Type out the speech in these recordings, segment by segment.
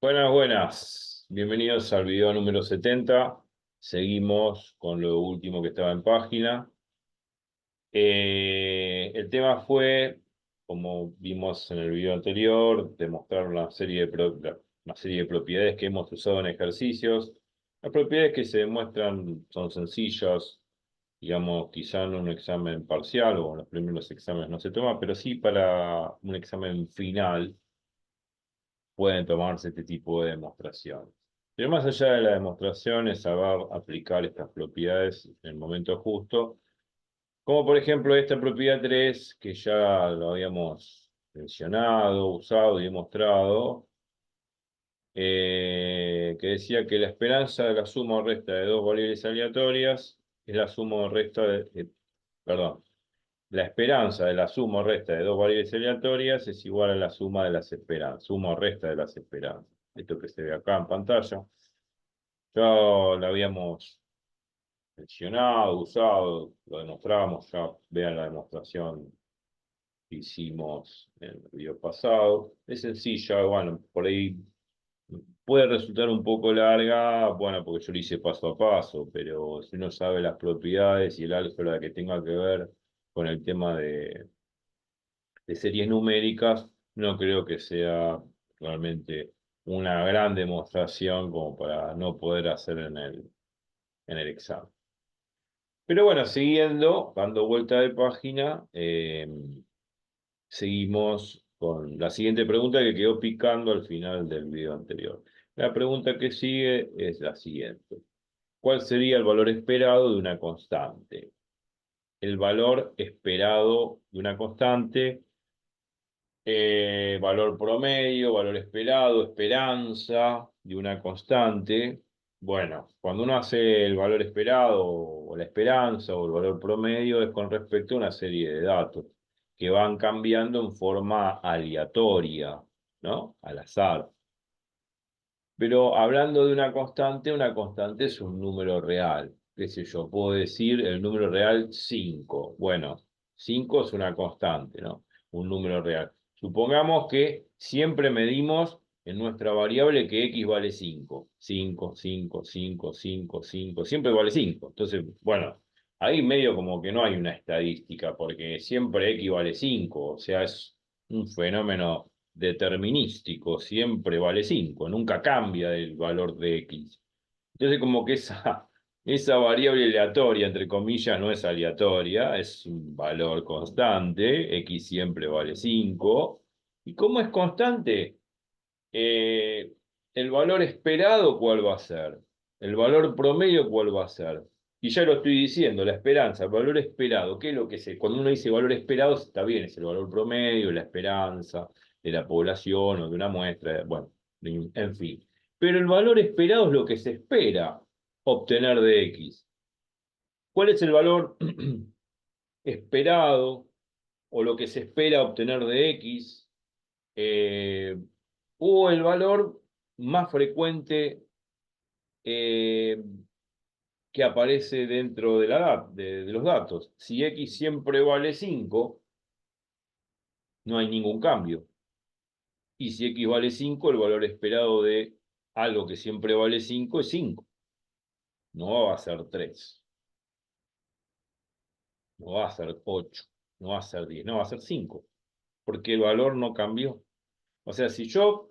Buenas, buenas. Bienvenidos al video número 70. Seguimos con lo último que estaba en página. El tema fue, como vimos en el video anterior, demostrar una serie de propiedades que hemos usado en ejercicios. Las propiedades que se demuestran son sencillas, digamos, quizá en un examen parcial o en los primeros exámenes no se toma, pero sí para un examen final pueden tomarse este tipo de demostraciones. Pero más allá de la demostración es saber aplicar estas propiedades en el momento justo, como por ejemplo esta propiedad 3 que ya lo habíamos mencionado, usado y demostrado, que decía que la esperanza de la suma o resta de dos variables aleatorias es la suma o resta perdón, la esperanza de la suma o resta de dos variables aleatorias es igual a la suma de las esperanzas, suma o resta de las esperanzas. Esto que se ve acá en pantalla. Ya lo habíamos mencionado, usado, lo demostramos, ya vean la demostración que hicimos en el video pasado. Es sencilla, bueno, por ahí puede resultar un poco larga, bueno, porque yo lo hice paso a paso, pero si uno sabe las propiedades y el álgebra que tenga que ver con el tema de series numéricas, no creo que sea realmente una gran demostración como para no poder hacer en el examen. Pero bueno, siguiendo, dando vuelta de página, seguimos con la siguiente pregunta que quedó picando al final del video anterior. La pregunta que sigue es la siguiente. ¿Cuál sería el valor esperado de una constante? El valor esperado de una constante, valor promedio, valor esperado, esperanza de una constante. Bueno, cuando uno hace el valor esperado o la esperanza o el valor promedio es con respecto a una serie de datos que van cambiando en forma aleatoria, ¿no? Al azar. Pero hablando de una constante es un número real. ¿Qué sé yo? Puedo decir el número real 5. Bueno, 5 es una constante, ¿no? Un número real. Supongamos que siempre medimos en nuestra variable que x vale 5. 5, 5, 5, 5, 5. Siempre vale 5. Entonces, bueno, ahí medio como que no hay una estadística, porque siempre x vale 5. O sea, es un fenómeno determinístico, siempre vale 5, nunca cambia el valor de x. Entonces como que esa variable aleatoria, entre comillas, no es aleatoria, es un valor constante, x siempre vale 5. ¿Y cómo es constante? Eh, el valor esperado, ¿cuál va a ser? El valor promedio, ¿cuál va a ser? Y ya lo estoy diciendo, la esperanza, el valor esperado, ¿qué es lo que se? Cuando uno dice valor esperado, está bien, es el valor promedio, la esperanza de la población o de una muestra, bueno, en fin. Pero el valor esperado es lo que se espera obtener de X. ¿Cuál es el valor esperado o lo que se espera obtener de X? Eh, o el valor más frecuente eh, que aparece dentro de, de los datos. Si x siempre vale 5, no hay ningún cambio. Y si x vale 5, el valor esperado de algo que siempre vale 5 es 5. No va a ser 3, no va a ser 8, no va a ser 10, no va a ser 5, porque el valor no cambió. O sea, si yo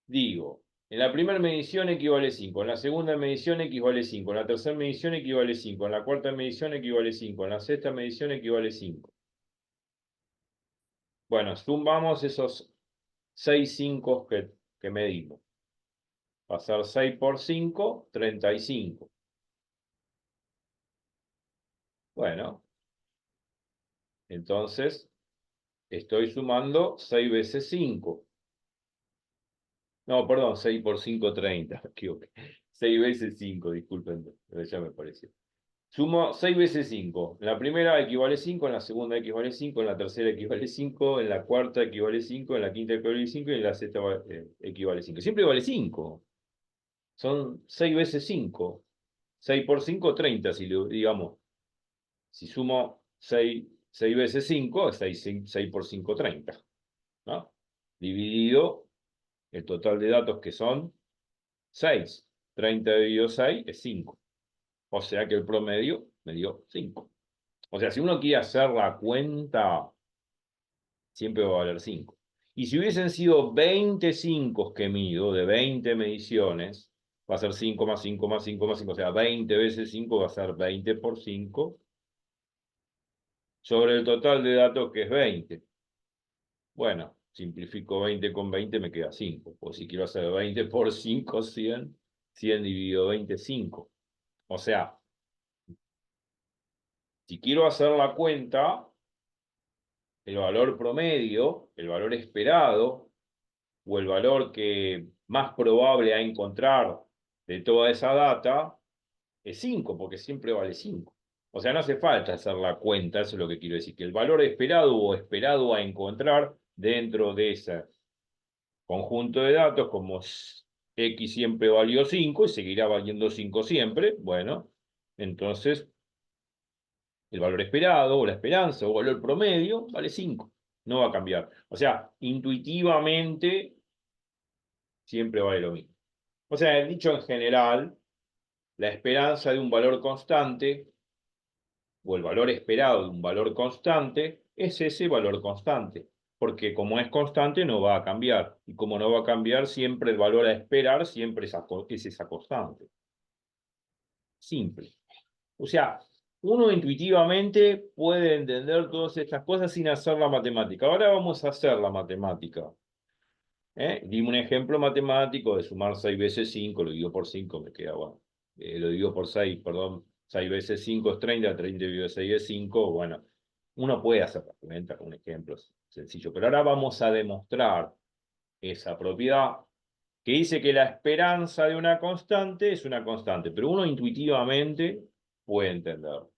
digo, en la primera medición equivale 5, en la segunda medición equivale 5, en la tercera medición equivale 5, en la cuarta medición equivale 5, en la sexta medición equivale 5. Bueno, sumamos esos 6 5 que medimos. Pasar 6 por 5, 35. Bueno, entonces estoy sumando 6 veces 5. No, perdón, 6 por 5, 30. Me equivoqué. 6 veces 5, disculpen, pero ya me pareció. Sumo 6 veces 5. En la primera equivale 5, en la segunda equivale 5, en la tercera equivale 5, en la cuarta equivale 5, en la quinta equivale 5 y en la sexta equivale 5. Siempre vale 5. Son 6 veces 5. 6 por 5, 30. Digamos, si sumo 6 veces 5, 6 por 5, 30. ¿No? Dividido el total de datos que son 6. 30 dividido 6 es 5. O sea que el promedio me dio 5. O sea, si uno quiere hacer la cuenta, siempre va a valer 5. Y si hubiesen sido 20 5 que mido, de 20 mediciones, va a ser 5 más 5 más 5 más 5. O sea, 20 veces 5 va a ser 20 por 5 sobre el total de datos que es 20. Bueno, simplifico 20 con 20, me queda 5. O si quiero hacer 20 por 5, 100. 100 dividido 20, 5. O sea, si quiero hacer la cuenta, el valor promedio, el valor esperado, o el valor que más probable a encontrar de toda esa data, es 5, porque siempre vale 5. O sea, no hace falta hacer la cuenta, eso es lo que quiero decir, que el valor esperado o esperado a encontrar dentro de ese conjunto de datos, como X siempre valió 5 y seguirá valiendo 5 siempre, bueno, entonces el valor esperado o la esperanza o valor promedio vale 5, no va a cambiar. O sea, intuitivamente siempre vale lo mismo. O sea, dicho en general, la esperanza de un valor constante o el valor esperado de un valor constante es ese valor constante, porque como es constante no va a cambiar, y como no va a cambiar, siempre el valor a esperar siempre es esa constante. Simple. O sea, uno intuitivamente puede entender todas estas cosas sin hacer la matemática. Ahora vamos a hacer la matemática. Dime un ejemplo matemático de sumar 6 veces 5, lo divido por 5, me queda bueno. Lo divido por 6, perdón. 6 veces 5 es 30, 30 dividido 6 es 5. Bueno, uno puede hacer la cuenta con un ejemplo sencillo, pero ahora vamos a demostrar esa propiedad que dice que la esperanza de una constante es una constante, pero uno intuitivamente puede entenderlo.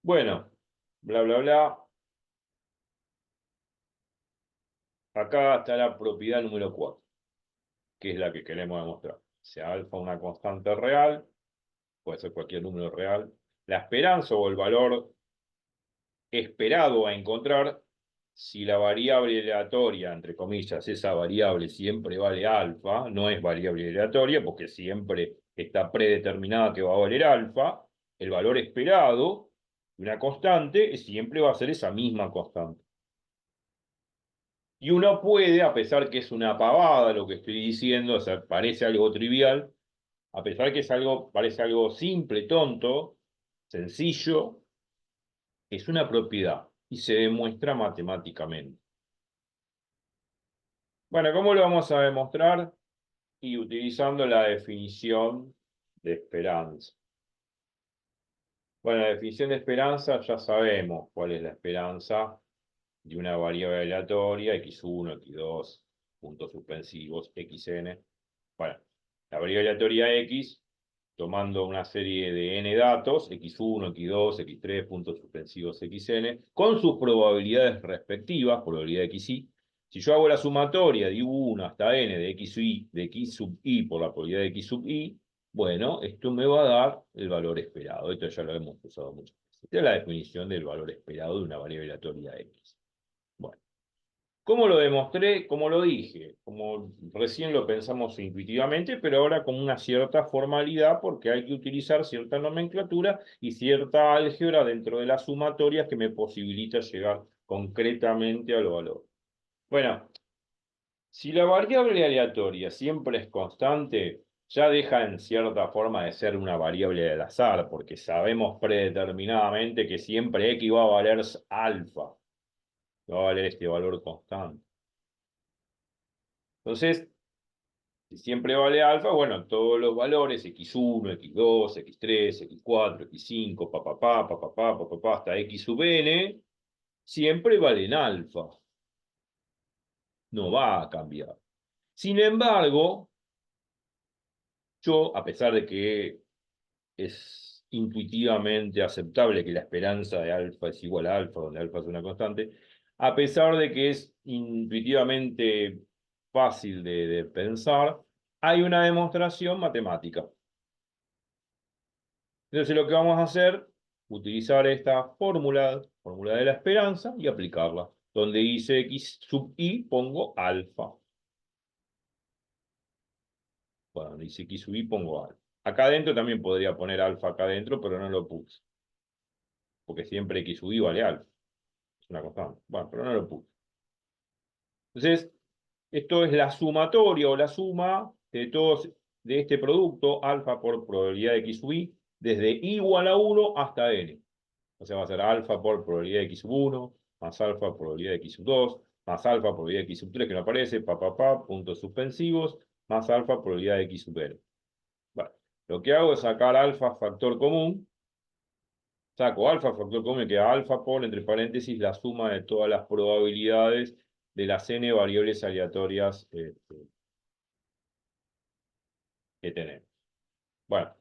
Bueno, bla, bla, bla. Acá está la propiedad número 4, que es la que queremos demostrar. Sea alfa una constante real, puede ser cualquier número real. La esperanza o el valor esperado a encontrar, si la variable aleatoria, entre comillas, esa variable siempre vale alfa, no es variable aleatoria porque siempre está predeterminada que va a valer alfa, el valor esperado de una constante siempre va a ser esa misma constante. Y uno puede, a pesar que es una pavada lo que estoy diciendo, o sea, parece algo trivial, a pesar que parece algo simple, tonto, sencillo, es una propiedad y se demuestra matemáticamente. Bueno, ¿cómo lo vamos a demostrar? Y utilizando la definición de esperanza. Bueno, la definición de esperanza ya sabemos cuál es la esperanza de una variable aleatoria, x1, x2, puntos suspensivos, xn. Bueno, la variable aleatoria x, tomando una serie de n datos, x1, x2, x3, puntos suspensivos, xn, con sus probabilidades respectivas, probabilidad de xi. Si yo hago la sumatoria de u1 hasta n de x sub i por la probabilidad de x sub i, bueno, esto me va a dar el valor esperado. Esto ya lo hemos usado muchas veces. Esta es la definición del valor esperado de una variable aleatoria x. Bueno. ¿Cómo lo demostré? Como lo dije, como recién lo pensamos intuitivamente, pero ahora con una cierta formalidad porque hay que utilizar cierta nomenclatura y cierta álgebra dentro de las sumatorias que me posibilita llegar concretamente al valor. Bueno, si la variable aleatoria siempre es constante, ya deja en cierta forma de ser una variable al azar, porque sabemos predeterminadamente que siempre x va a valer alfa, va a valer este valor constante. Entonces, si siempre vale alfa, bueno, todos los valores, x1, x2, x3, x4, x5, hasta x sub n, siempre valen alfa. No va a cambiar. Sin embargo, yo, a pesar de que es intuitivamente aceptable que la esperanza de alfa es igual a alfa, donde alfa es una constante, a pesar de que es intuitivamente fácil de pensar, hay una demostración matemática. Entonces lo que vamos a hacer, utilizar esta fórmula de la esperanza y aplicarla. Donde dice x sub i, pongo alfa. Bueno, donde dice x sub i, pongo alfa. Acá adentro también podría poner alfa acá adentro, pero no lo puse. Porque siempre x sub i vale alfa. Es una constante. Bueno, pero no lo puse. Entonces, esto es la sumatoria o la suma de todos de este producto, alfa por probabilidad de x sub i, desde i igual a 1 hasta n. O sea, va a ser alfa por probabilidad de x sub 1, más alfa por probabilidad de x sub 2, más alfa por probabilidad de x sub 3, que no aparece, puntos suspensivos, más alfa por probabilidad de x sub n. Bueno, lo que hago es sacar alfa factor común. Saco alfa factor común, me queda alfa por, entre paréntesis, la suma de todas las probabilidades de las n variables aleatorias que tenemos. Bueno,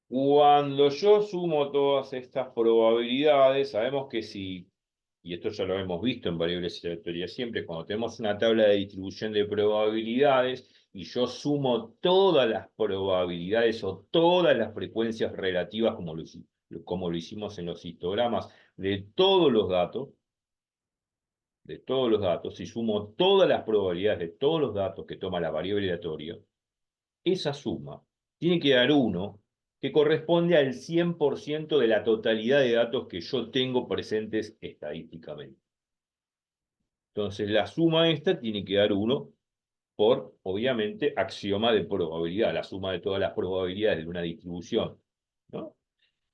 cuando yo sumo todas estas probabilidades, sabemos que si, y esto ya lo hemos visto en variables aleatorias siempre, cuando tenemos una tabla de distribución de probabilidades y yo sumo todas las probabilidades o todas las frecuencias relativas, como lo hicimos en los histogramas, de todos los datos, si sumo todas las probabilidades de todos los datos que toma la variable aleatoria, esa suma tiene que dar 1 que corresponde al 100% de la totalidad de datos que yo tengo presentes estadísticamente. Entonces, la suma esta tiene que dar 1 por, obviamente, axioma de probabilidad, la suma de todas las probabilidades de una distribución, ¿no?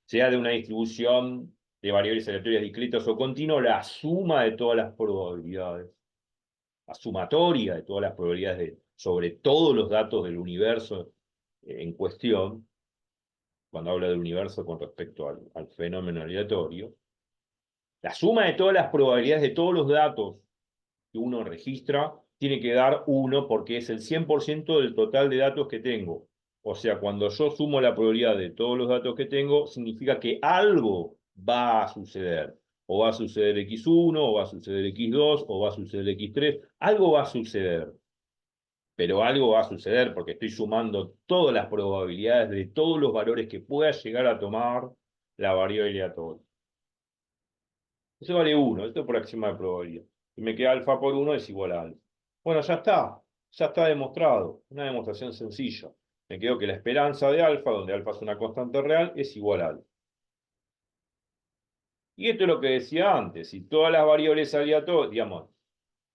Sea de una distribución de variables aleatorias discretas o continuas, la suma de todas las probabilidades, la sumatoria de todas las probabilidades sobre todos los datos del universo en cuestión, cuando habla del universo con respecto al fenómeno aleatorio, la suma de todas las probabilidades de todos los datos que uno registra tiene que dar 1 porque es el 100% del total de datos que tengo. O sea, cuando yo sumo la probabilidad de todos los datos que tengo, significa que algo va a suceder. O va a suceder x1, o va a suceder x2, o va a suceder x3. Algo va a suceder. Pero algo va a suceder porque estoy sumando todas las probabilidades de todos los valores que pueda llegar a tomar la variable aleatoria. Eso vale 1, esto es por axioma de probabilidad. Y me queda alfa por 1 es igual a alfa. Bueno, ya está demostrado. Una demostración sencilla. Me quedo que la esperanza de alfa, donde alfa es una constante real, es igual a alfa. Y esto es lo que decía antes. Si todas las variables aleatorias, digamos,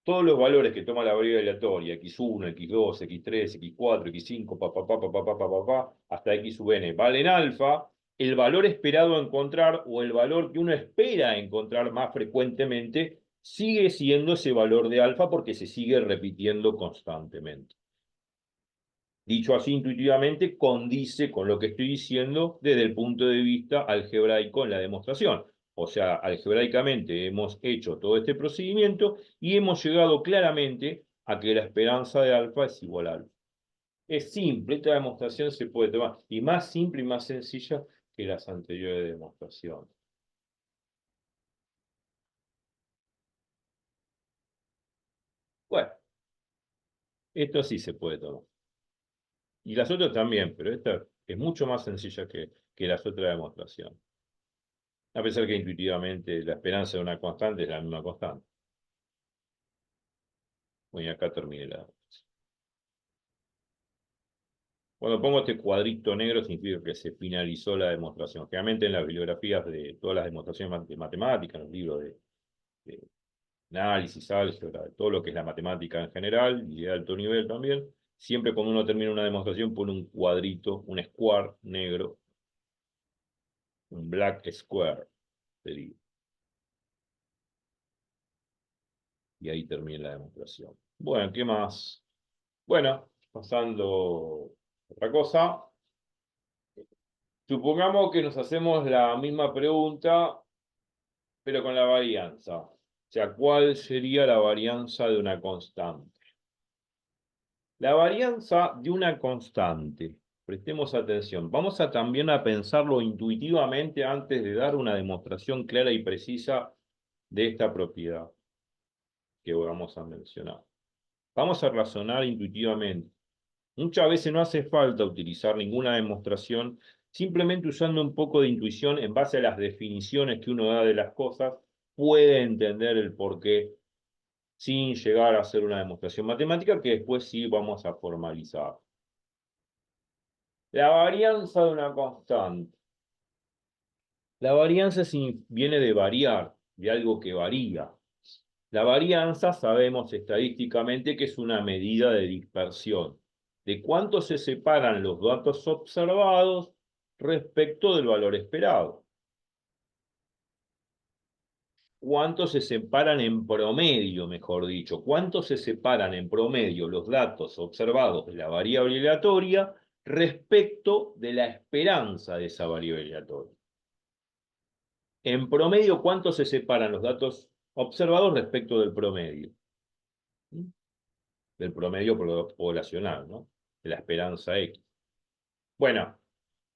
todos los valores que toma la variable aleatoria, x1, x2, x3, x4, x5, hasta x sub n, valen alfa, el valor esperado a encontrar o el valor que uno espera encontrar más frecuentemente sigue siendo ese valor de alfa porque se sigue repitiendo constantemente. Dicho así intuitivamente, condice con lo que estoy diciendo desde el punto de vista algebraico en la demostración. O sea, algebraicamente hemos hecho todo este procedimiento y hemos llegado claramente a que la esperanza de alfa es igual a alfa. Es simple, esta demostración se puede tomar, y más simple y más sencilla que las anteriores demostraciones. Bueno, esto sí se puede tomar. Y las otras también, pero esta es mucho más sencilla que las otras demostraciones. A pesar que intuitivamente la esperanza de una constante es la misma constante. Bueno, y acá terminé la. Cuando pongo este cuadrito negro significa que se finalizó la demostración. Generalmente en las bibliografías de todas las demostraciones de matemáticas, en los libros de análisis, álgebra, de todo lo que es la matemática en general y de alto nivel también, siempre cuando uno termina una demostración pone un cuadrito, un square negro, un black square, sería. Y ahí termina la demostración. Bueno, ¿qué más? Bueno, pasando a otra cosa. Supongamos que nos hacemos la misma pregunta, pero con la varianza. O sea, ¿cuál sería la varianza de una constante? La varianza de una constante. Prestemos atención. Vamos a también a pensarlo intuitivamente antes de dar una demostración clara y precisa de esta propiedad que vamos a mencionar. Vamos a razonar intuitivamente. Muchas veces no hace falta utilizar ninguna demostración, simplemente usando un poco de intuición en base a las definiciones que uno da de las cosas, puede entender el porqué sin llegar a hacer una demostración matemática que después sí vamos a formalizar. La varianza de una constante. La varianza viene de variar, de algo que varía. La varianza sabemos estadísticamente que es una medida de dispersión, de cuánto se separan los datos observados respecto del valor esperado. Cuánto se separan en promedio, mejor dicho, cuánto se separan en promedio los datos observados de la variable aleatoria respecto de la esperanza de esa variable aleatoria. En promedio, ¿cuánto se separan los datos observados respecto del promedio? Del promedio poblacional, ¿no? De la esperanza X. Bueno,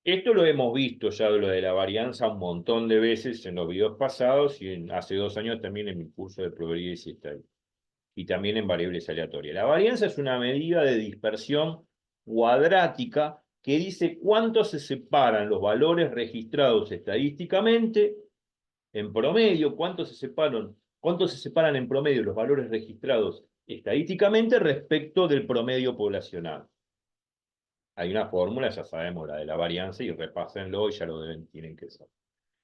esto lo hemos visto ya de lo de la varianza un montón de veces en los videos pasados y hace 2 años también en mi curso de probabilidad y estadística. Y también en variables aleatorias. La varianza es una medida de dispersión cuadrática que dice cuánto se separan los valores registrados estadísticamente en promedio, cuánto se separan en promedio los valores registrados estadísticamente respecto del promedio poblacional. Hay una fórmula, ya sabemos, la de la varianza, y repásenlo y ya lo tienen que saber.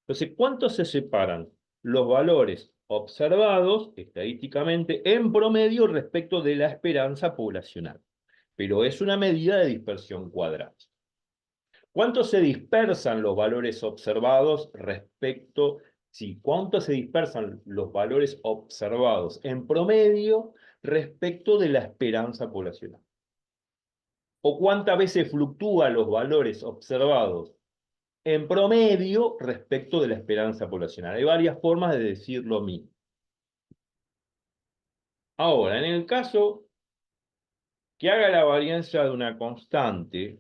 Entonces, ¿cuánto se separan los valores observados estadísticamente en promedio respecto de la esperanza poblacional? Pero es una medida de dispersión cuadrática. ¿Cuánto se dispersan los valores observados respecto, sí, cuánto se dispersan los valores observados en promedio respecto de la esperanza poblacional? ¿O cuántas veces fluctúan los valores observados en promedio respecto de la esperanza poblacional? Hay varias formas de decir lo mismo. Ahora, en el caso que haga la varianza de una constante,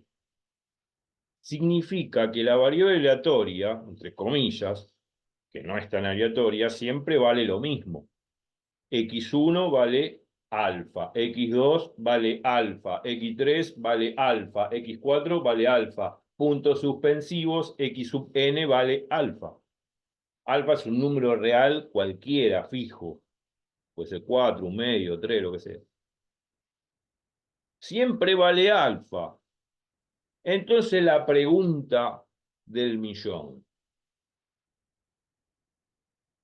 significa que la variable aleatoria, entre comillas, que no es tan aleatoria, siempre vale lo mismo. X1 vale alfa, X2 vale alfa, X3 vale alfa, X4 vale alfa. Puntos suspensivos, X sub n vale alfa. Alfa es un número real cualquiera, fijo. Puede ser 4, un medio, 3, lo que sea. Siempre vale alfa. Entonces la pregunta del millón.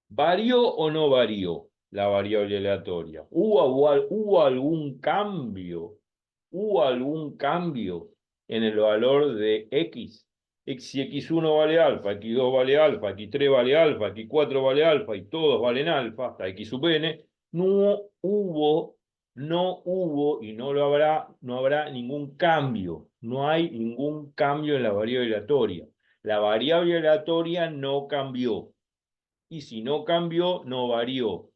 ¿Varió o no varió la variable aleatoria? ¿Hubo algún cambio? ¿Hubo algún cambio en el valor de X? Si X1 vale alfa, X2 vale alfa, X3 vale alfa, X4 vale alfa y todos valen alfa, hasta X sub n, no hubo y no habrá ningún cambio. No hay ningún cambio en la variable aleatoria. La variable aleatoria no cambió. Y si no cambió, no varió.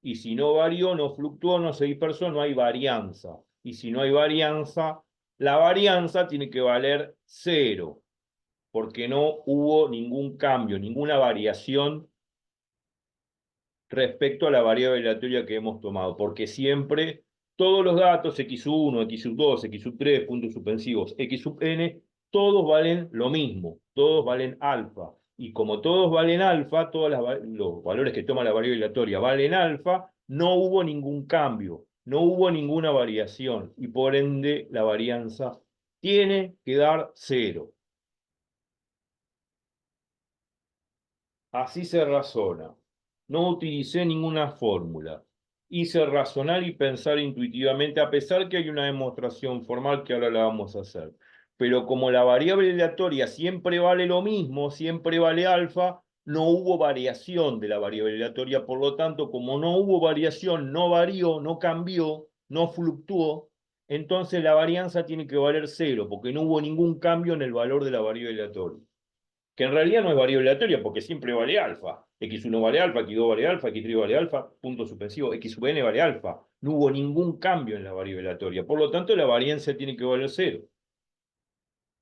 Y si no varió, no fluctuó, no se dispersó, no hay varianza. Y si no hay varianza, la varianza tiene que valer 0, porque no hubo ningún cambio, ninguna variación respecto a la variable aleatoria que hemos tomado, porque siempre todos los datos, x1, x2, x3, puntos suspensivos, x sub n, todos valen lo mismo, todos valen alfa. Y como todos valen alfa, los valores que toma la variable aleatoria valen alfa, no hubo ningún cambio, no hubo ninguna variación, y por ende la varianza tiene que dar 0. Así se razona. No utilicé ninguna fórmula. Hice razonar y pensar intuitivamente, a pesar que hay una demostración formal que ahora la vamos a hacer. Pero como la variable aleatoria siempre vale lo mismo, siempre vale alfa, no hubo variación de la variable aleatoria. Por lo tanto, como no hubo variación, no varió, no cambió, no fluctuó, entonces la varianza tiene que valer 0, porque no hubo ningún cambio en el valor de la variable aleatoria, que en realidad no es variable aleatoria porque siempre vale alfa. X1 vale alfa, X2 vale alfa, X3 vale alfa, punto suspensivo, X sub n vale alfa. No hubo ningún cambio en la variable aleatoria. Por lo tanto, la varianza tiene que valer 0.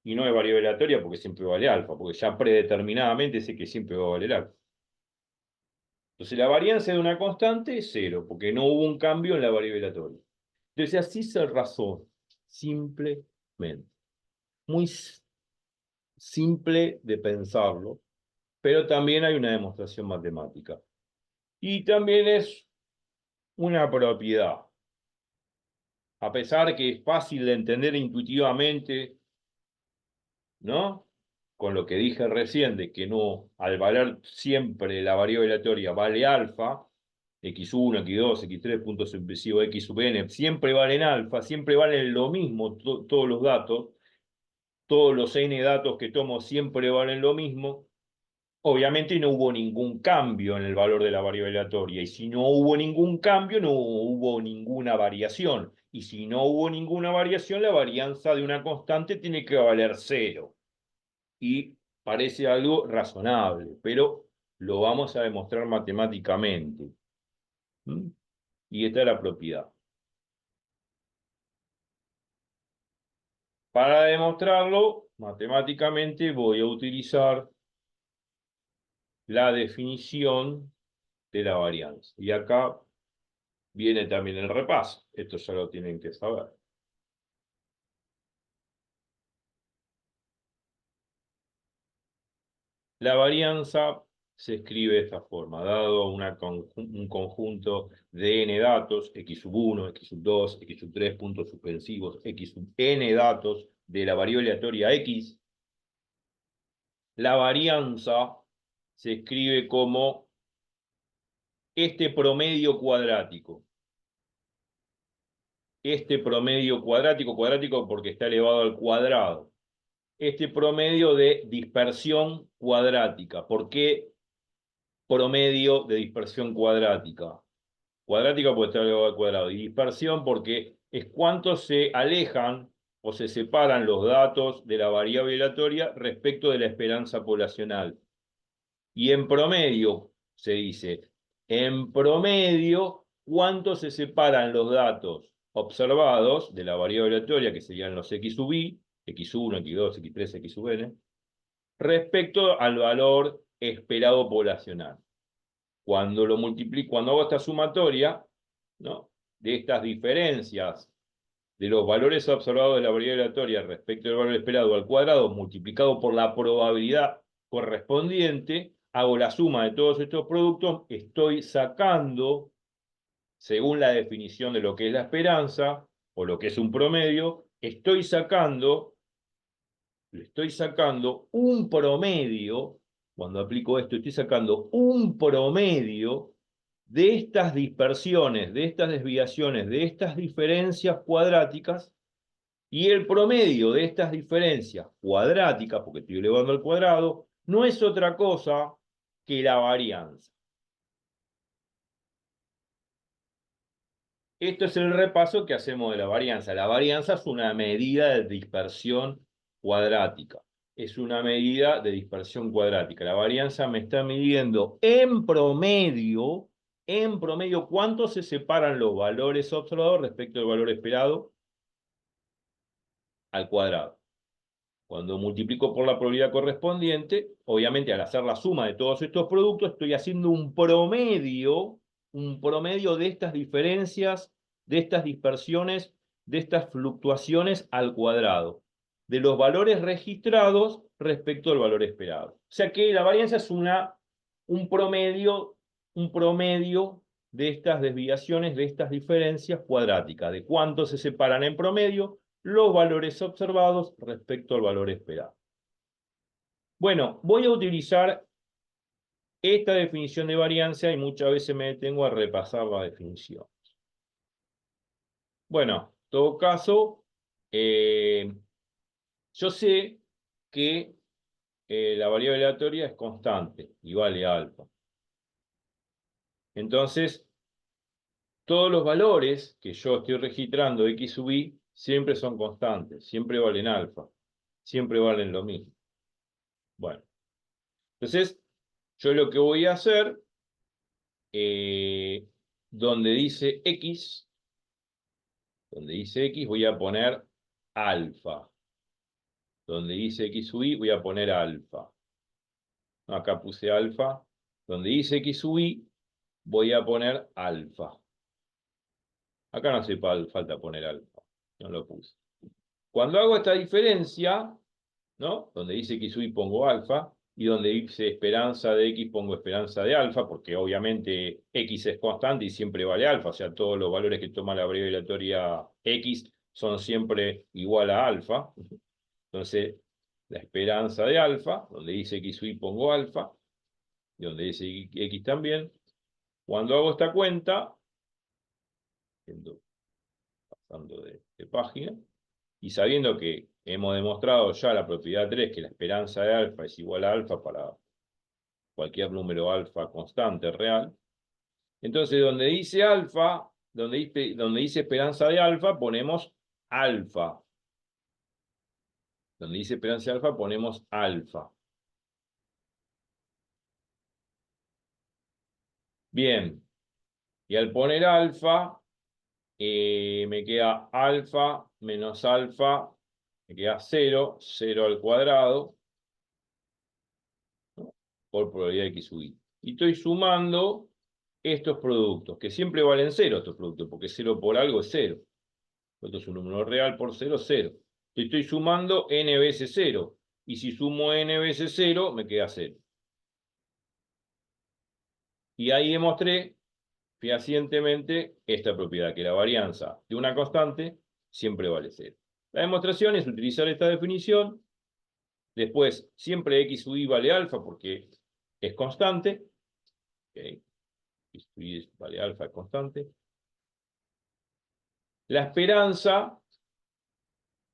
Y no es variable aleatoria porque siempre vale alfa, porque ya predeterminadamente sé que siempre va a valer alfa. Entonces, la varianza de una constante es 0, porque no hubo un cambio en la variable aleatoria. Entonces, así se razona, simplemente. Muy simple de pensarlo, pero también hay una demostración matemática. Y también es una propiedad. A pesar que es fácil de entender intuitivamente, ¿no? Con lo que dije recién, de que no, al valer siempre la variable aleatoria vale alfa, x1, x2, x3, punto sucesivo, x sub n, siempre valen alfa, siempre valen lo mismo todos los datos, todos los n datos que tomo siempre valen lo mismo. Obviamente no hubo ningún cambio en el valor de la variable aleatoria, y si no hubo ningún cambio, no hubo ninguna variación. Y si no hubo ninguna variación, la varianza de una constante tiene que valer cero. Y parece algo razonable, pero lo vamos a demostrar matemáticamente. ¿Mm? Y esta es la propiedad. Para demostrarlo matemáticamente voy a utilizar la definición de la varianza. Y acá viene también el repaso. Esto ya lo tienen que saber. La varianza se escribe de esta forma: dado un conjunto de n datos, x sub 1, x sub 2, x sub 3, puntos suspensivos, x sub n datos de la variable aleatoria x, la varianza se escribe como este promedio cuadrático. Este promedio cuadrático, cuadrático porque está elevado al cuadrado. Este promedio de dispersión cuadrática. ¿Por qué promedio de dispersión cuadrática? Cuadrática porque está elevado al cuadrado. Y dispersión porque es cuánto se alejan o se separan los datos de la variable aleatoria respecto de la esperanza poblacional. Y en promedio, se dice, en promedio, ¿cuánto se separan los datos observados de la variable aleatoria, que serían los x sub i, x1, x2, x3, x sub n, respecto al valor esperado poblacional? Cuando lo multiplico, cuando hago esta sumatoria, ¿no?, de estas diferencias de los valores observados de la variable aleatoria respecto al valor esperado al cuadrado multiplicado por la probabilidad correspondiente, hago la suma de todos estos productos, estoy sacando, según la definición de lo que es la esperanza o lo que es un promedio, le estoy sacando un promedio. Cuando aplico esto, estoy sacando un promedio de estas dispersiones, de estas desviaciones, de estas diferencias cuadráticas, y el promedio de estas diferencias cuadráticas, porque estoy elevando al cuadrado, no es otra cosa que la varianza. Esto es el repaso que hacemos de la varianza. La varianza es una medida de dispersión cuadrática. Es una medida de dispersión cuadrática. La varianza me está midiendo en promedio, cuánto se separan los valores observados respecto al valor esperado al cuadrado. Cuando multiplico por la probabilidad correspondiente, obviamente al hacer la suma de todos estos productos, estoy haciendo un promedio de estas diferencias, de estas dispersiones, de estas fluctuaciones al cuadrado, de los valores registrados respecto al valor esperado. O sea que la varianza es un promedio de estas desviaciones, de estas diferencias cuadráticas, de cuánto se separan en promedio los valores observados respecto al valor esperado. Bueno, voy a utilizar esta definición de varianza y muchas veces me detengo a repasar la definición. Bueno, en todo caso, yo sé que la variable aleatoria es constante y vale alfa. Entonces, todos los valores que yo estoy registrando de x sub i siempre son constantes, siempre valen alfa, siempre valen lo mismo. Bueno, entonces yo lo que voy a hacer, donde dice x, voy a poner alfa. Donde dice x sub i voy a poner alfa. Acá puse alfa. Donde dice x sub i voy a poner alfa. Acá no hace falta poner alfa, no lo puse. Cuando hago esta diferencia, ¿no?, donde dice x sub i pongo alfa, y donde dice esperanza de X pongo esperanza de alfa, porque obviamente X es constante y siempre vale alfa, o sea, todos los valores que toma la abreviatoria X son siempre igual a alfa. Entonces, la esperanza de alfa, donde dice X sub i pongo alfa, y donde dice X también. Cuando hago esta cuenta, pasando de página, y sabiendo que hemos demostrado ya la propiedad 3, que la esperanza de alfa es igual a alfa para cualquier número alfa constante real, entonces donde dice alfa, donde dice esperanza de alfa, ponemos alfa. Donde dice esperanza de alfa, ponemos alfa. Bien, y al poner alfa, me queda alfa menos alfa, me queda 0, 0 al cuadrado, ¿no? Por probabilidad de X sub i. Y estoy sumando estos productos, que siempre valen 0 estos productos, porque 0 por algo es 0. Esto es un número real por 0, 0. Estoy sumando n veces 0. Y si sumo n veces 0, me queda 0. Y ahí demostré fehacientemente esta propiedad, que la varianza de una constante siempre vale 0. La demostración es utilizar esta definición. Después, siempre x sub i vale alfa porque es constante. Okay. X sub i vale alfa, es constante. La esperanza,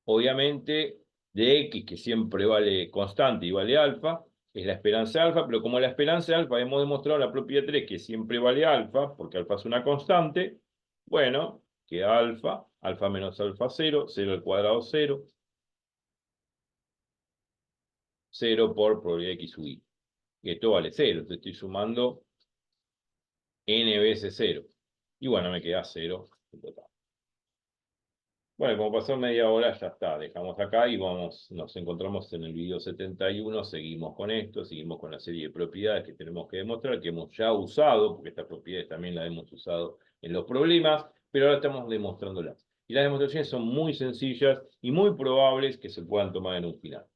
obviamente, de x, que siempre vale constante y vale alfa, es la esperanza de alfa, pero como la esperanza de alfa hemos demostrado la propiedad 3 que siempre vale alfa, porque alfa es una constante, bueno, queda alfa, alfa menos alfa 0, 0 al cuadrado 0, 0 por probabilidad de x sub i. Y esto vale 0, entonces estoy sumando n veces 0. Y bueno, me queda 0 en total. Bueno, como pasó media hora, ya está. Dejamos acá y nos encontramos en el video 71. Seguimos con esto, seguimos con la serie de propiedades que tenemos que demostrar, que hemos ya usado, porque estas propiedades también las hemos usado en los problemas, pero ahora estamos demostrándolas. Y las demostraciones son muy sencillas y muy probables que se puedan tomar en un final.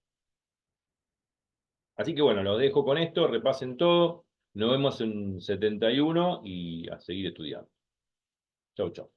Así que bueno, los dejo con esto, repasen todo. Nos vemos en 71 y a seguir estudiando. Chau, chau.